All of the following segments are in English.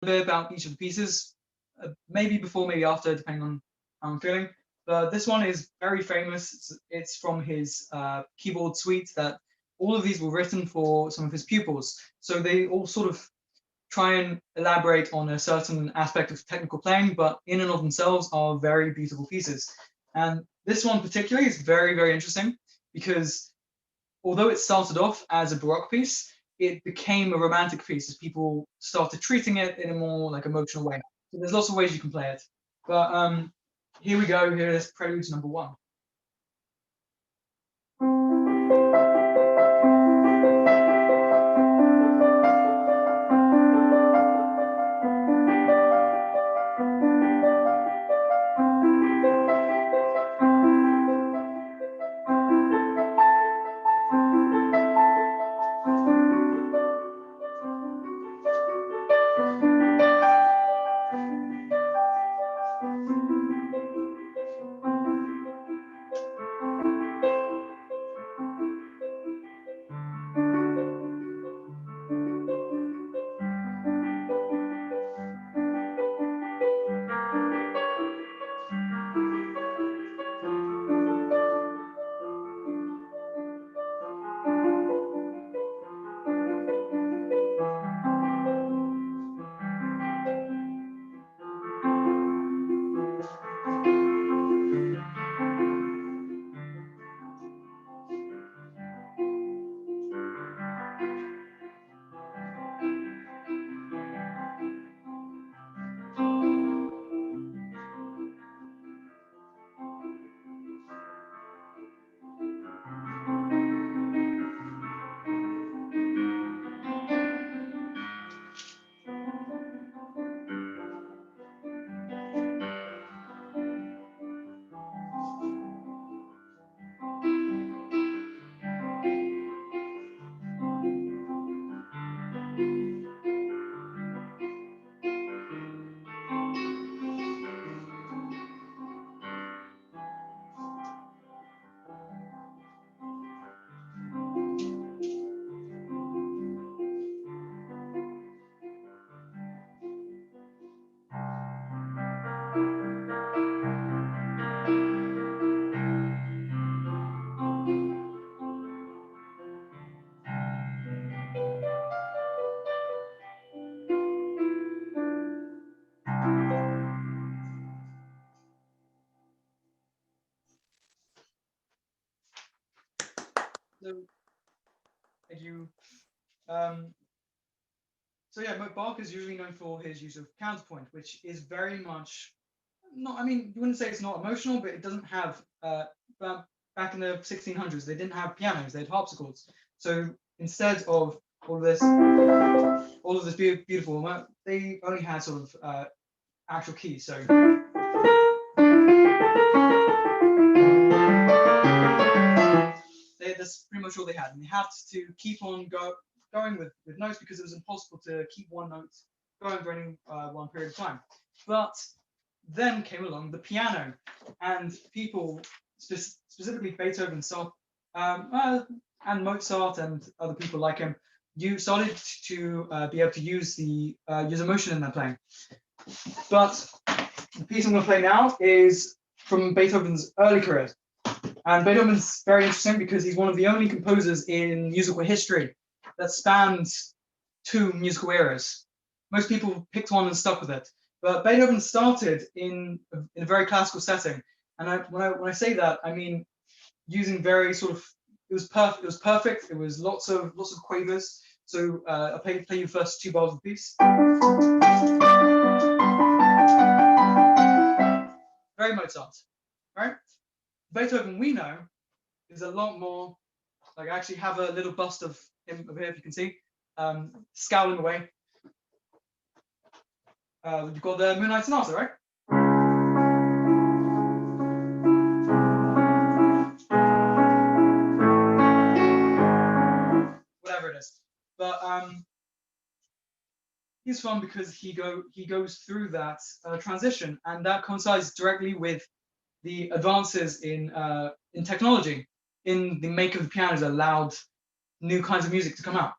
bit about each of the pieces, maybe before, maybe after, depending on how I'm feeling. But this one is very famous. It's from his keyboard suite that all of these were written for some of his pupils. So they all sort of try and elaborate on a certain aspect of technical playing, but in and of themselves are very beautiful pieces. And this one particularly is very, very interesting because although it started off as a Baroque piece, it became a romantic piece as people started treating it in a more like emotional way. So there's lots of ways you can play it. But here we go. Here is Prelude number 1. So thank you. Um, so yeah, Bach is usually known for his use of counterpoint, which is very much not. I mean, you wouldn't say it's not emotional, but it doesn't have. Back in the 1600s, they didn't have pianos; they had harpsichords. So instead of all of this beautiful, well, they only had sort of actual keys. So that's pretty much all they had, and they had to keep on going with notes because it was impossible to keep one note going for any one period of time. But then came along the piano, and people, specifically Beethoven, and Mozart and other people like him, you started to be able to use emotion in their playing. But the piece I'm going to play now is from Beethoven's early career. And Beethoven's very interesting because he's one of the only composers in musical history that spans two musical eras. Most people picked one and stuck with it, but Beethoven started in a very classical setting. And when I say that, I mean using very sort of it was perfect. It was perfect. It was lots of quavers. So I'll play you first 2 bars of the piece. Very Mozart, right? Beethoven we know is a lot more like I actually have a little bust of him over here if you can see, scowling away. You've got the Moonlight Sonata, right? Whatever it is, but he's fun because he goes through that transition, and that coincides directly with the advances in technology. In the make of the pianos allowed new kinds of music to come out.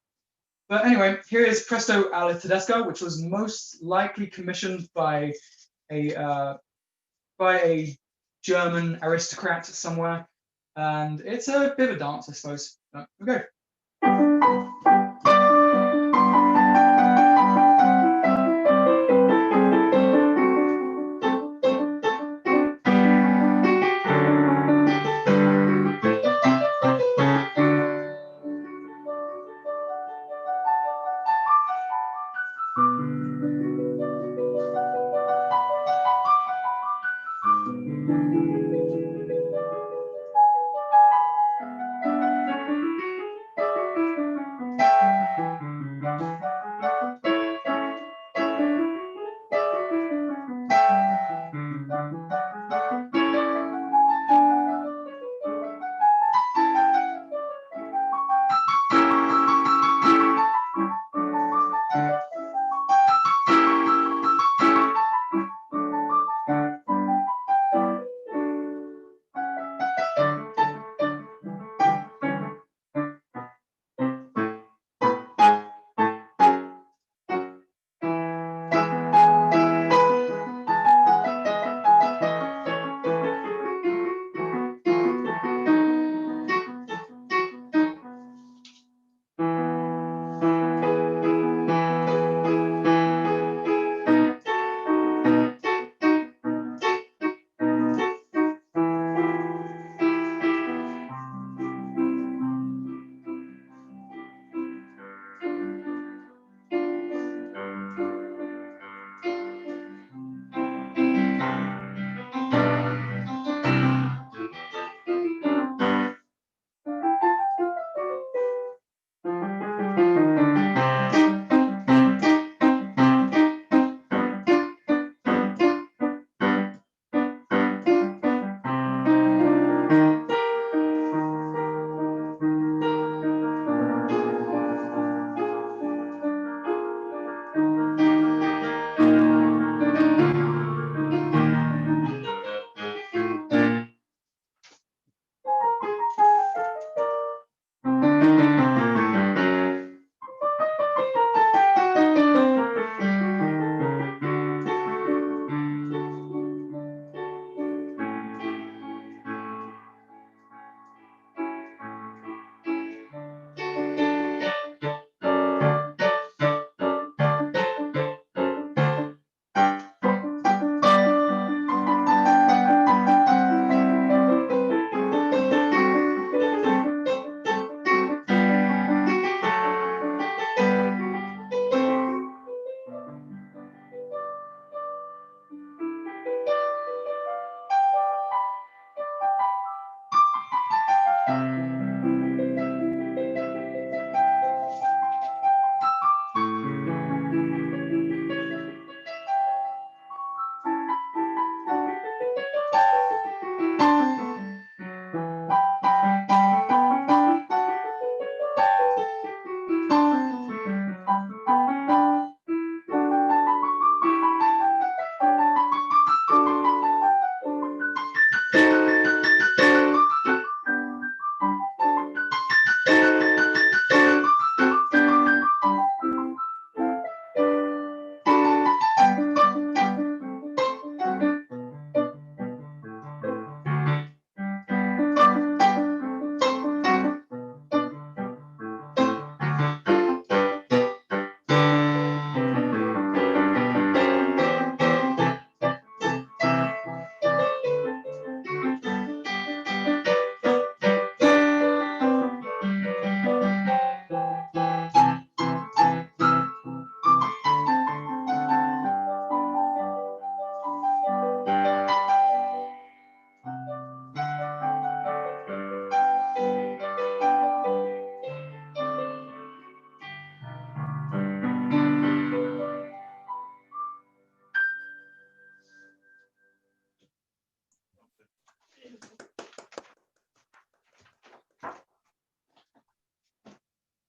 But anyway, here is Presto alla Tedesca, which was most likely commissioned by a German aristocrat somewhere, and it's a bit of a dance, I suppose. Okay.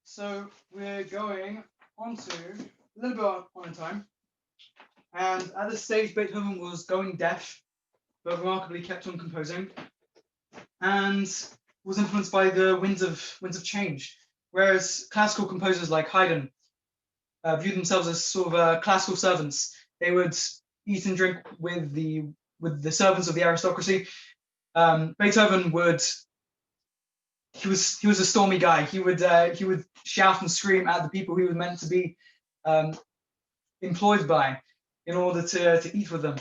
So we're going on to a little bit on in time. And at this stage, Beethoven was going deaf, but remarkably kept on composing, and was influenced by the winds of change. whereas classical composers like Haydn viewed themselves as sort of classical servants. They would eat and drink with the servants of the aristocracy. Beethoven would he was a stormy guy. He would shout and scream at the people he was meant to be um, employed by in order to eat with them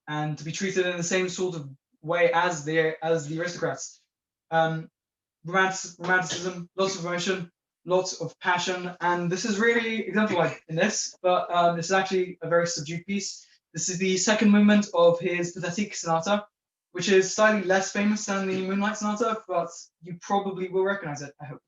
and to be treated in the same sort of way as the aristocrats. Um, romanticism, lots of emotion, lots of passion, and this is really exemplified in this. But this is actually a very subdued piece. This is the second movement of his Pathetic Sonata, which is slightly less famous than the Moonlight Sonata, but you probably will recognize it, I hope.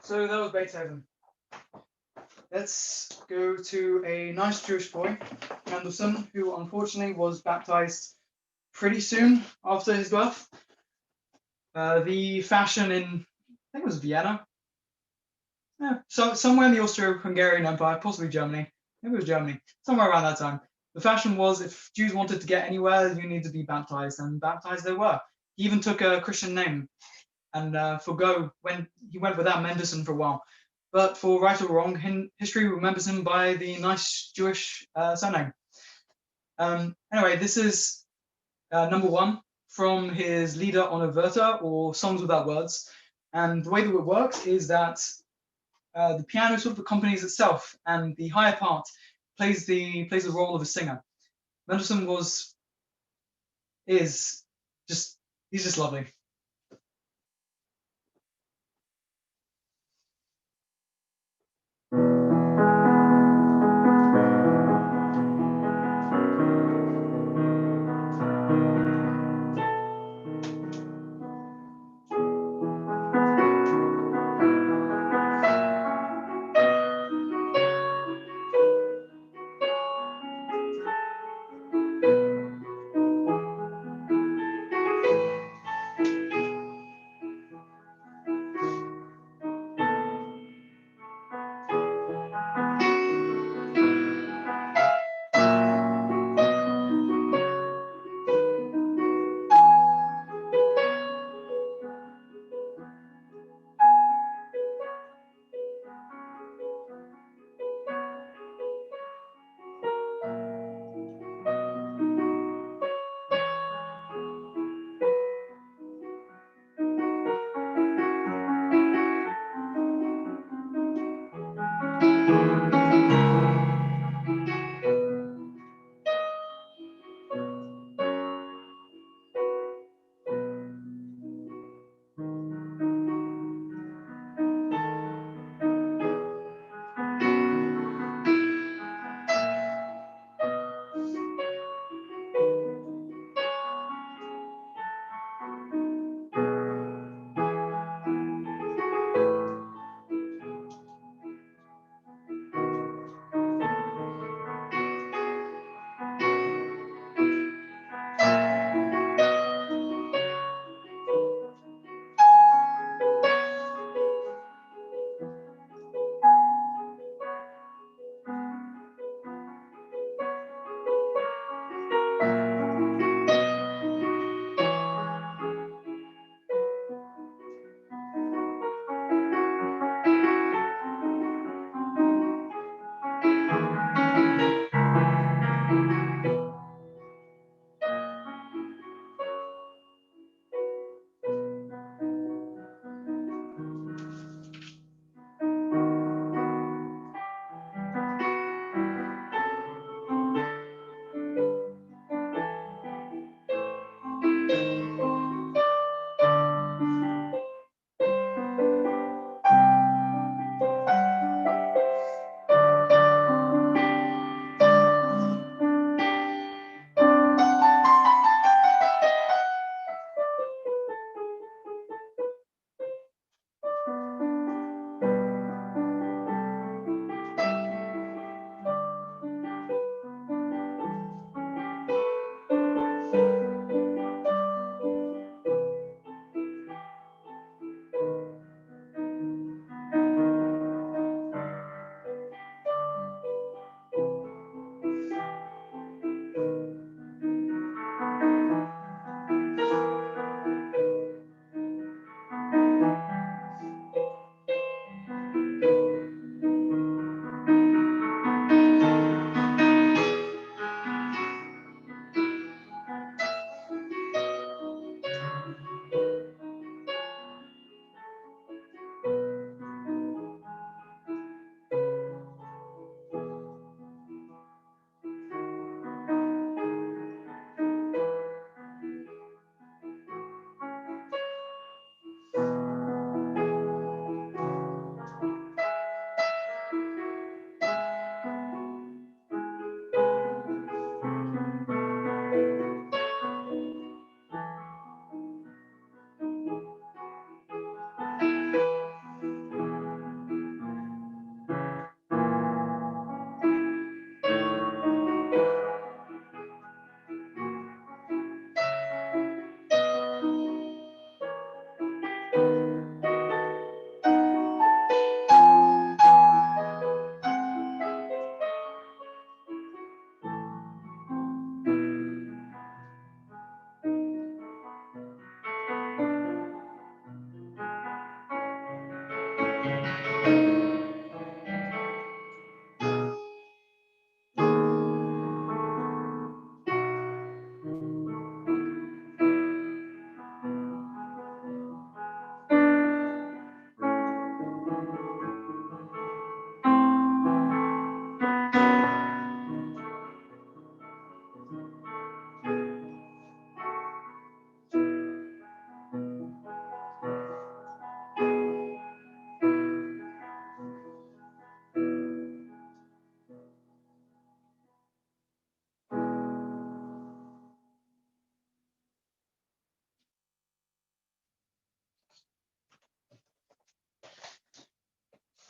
So that was Beethoven. Let's go to a nice Jewish boy, Mendelssohn, who unfortunately was baptized pretty soon after his birth. The fashion in, I think it was Vienna. Yeah, so somewhere in the Austro-Hungarian Empire, possibly Germany. Maybe it was Germany, somewhere around that time. The fashion was if Jews wanted to get anywhere, you needed to be baptized, and baptized they were. He even took a Christian name, and when he went without Mendelssohn for a while. But for right or wrong, history remembers him by the nice Jewish surname. Anyway, this is number one from his Lieder ohne Wörter, or Songs Without Words. And the way that it works is that the piano sort of accompanies itself, and the higher part plays the role of a singer. Mendelssohn is just he's just lovely.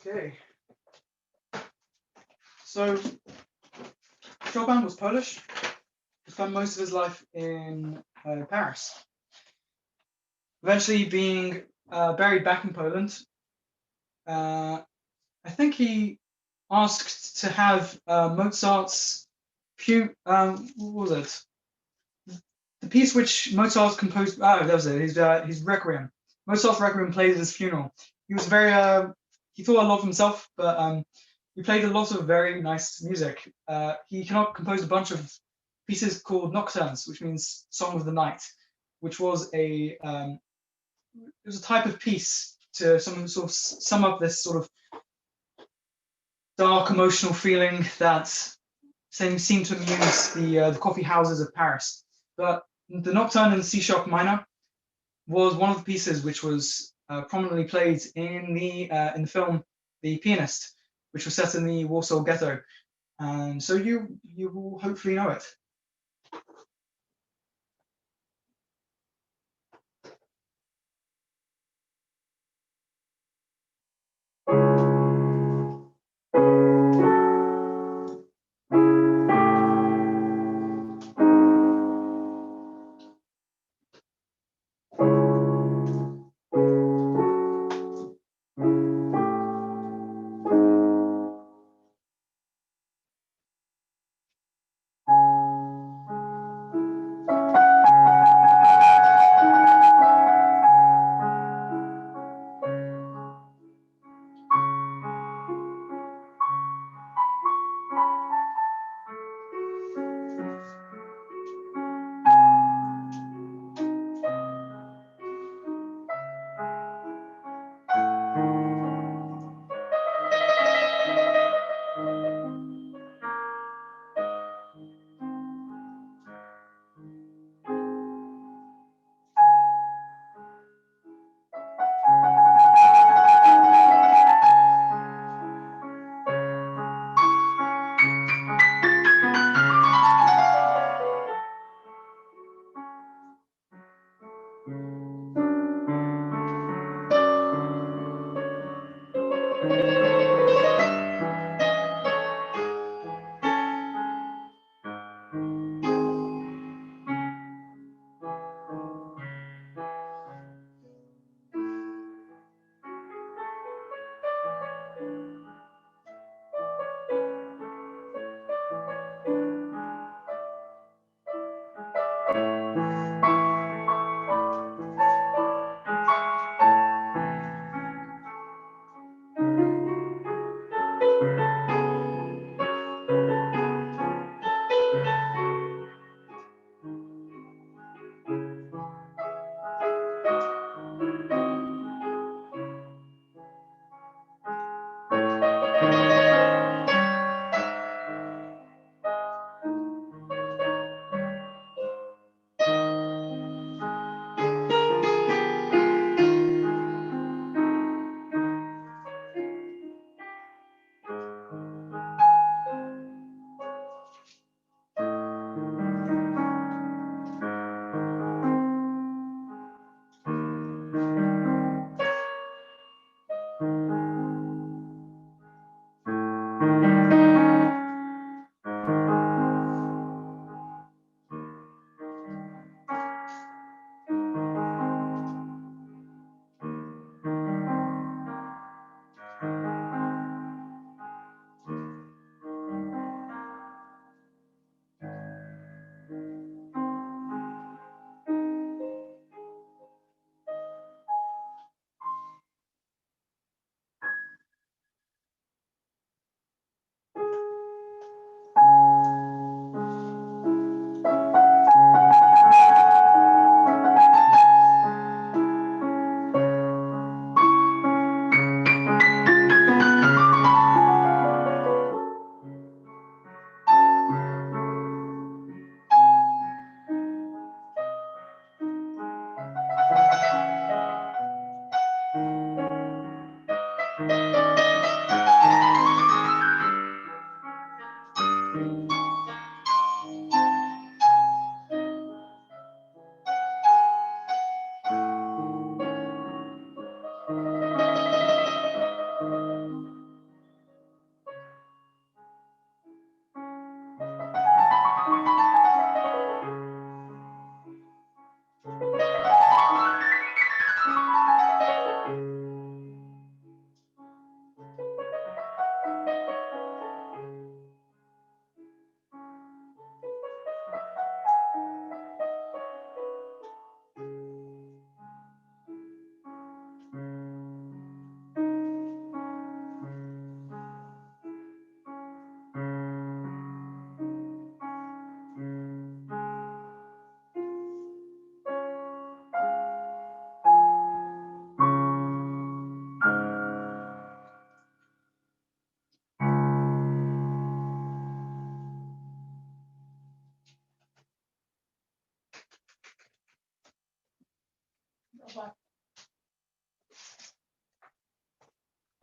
Okay. So Chopin was Polish. He spent most of his life in Paris. Eventually being buried back in Poland. I think he asked to have Mozart's what was it? The piece which Mozart composed. Ah, that was it. His Requiem. Mozart's Requiem played at his funeral. He was very. He thought a lot of himself, but he played a lot of very nice music. He composed a bunch of pieces called nocturnes, which means song of the night, which was a type of piece to sort of sum up this sort of dark emotional feeling that seemed to amuse the coffee houses of Paris. But the Nocturne in C sharp minor was one of the pieces which was prominently played in the film The Pianist, which was set in the Warsaw Ghetto. And so you will hopefully know it.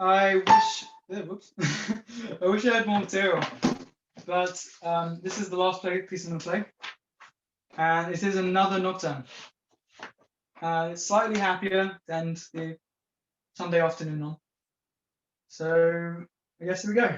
I wish, whoops, I wish I had more material, but this is the last piece I'm going to play, and it is another nocturne. It's slightly happier than the Sunday afternoon one. So I guess here we go.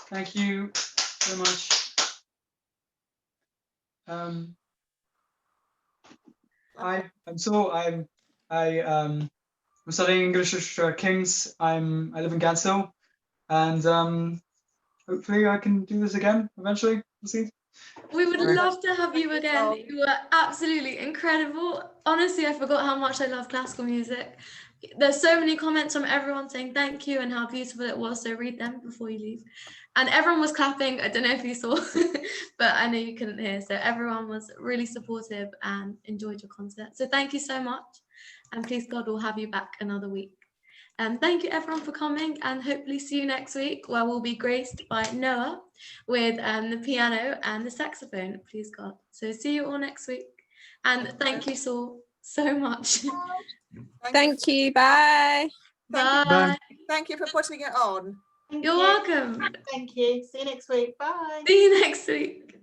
Thank you so much. Hi, I'm Saul. I'm studying English literature at King's. I live in Gadshill, and hopefully I can do this again eventually. We'll see. We would Alright. love to have you again. You were absolutely incredible. Honestly, I forgot how much I love classical music. There's so many comments from everyone saying thank you and how beautiful it was. So read them before you leave. And everyone was clapping. I don't know if you saw, but I know you couldn't hear. So everyone was really supportive and enjoyed your concert. So thank you so much. And please God, we'll have you back another week. Thank you everyone for coming, and hopefully see you next week, where we'll be graced by Noah with the piano and the saxophone, please God. So see you all next week, and thank you Saul so much. Thank you. Bye. Bye. Bye. Thank you for putting it on. You're welcome. Thank you. See you next week. Bye. See you next week.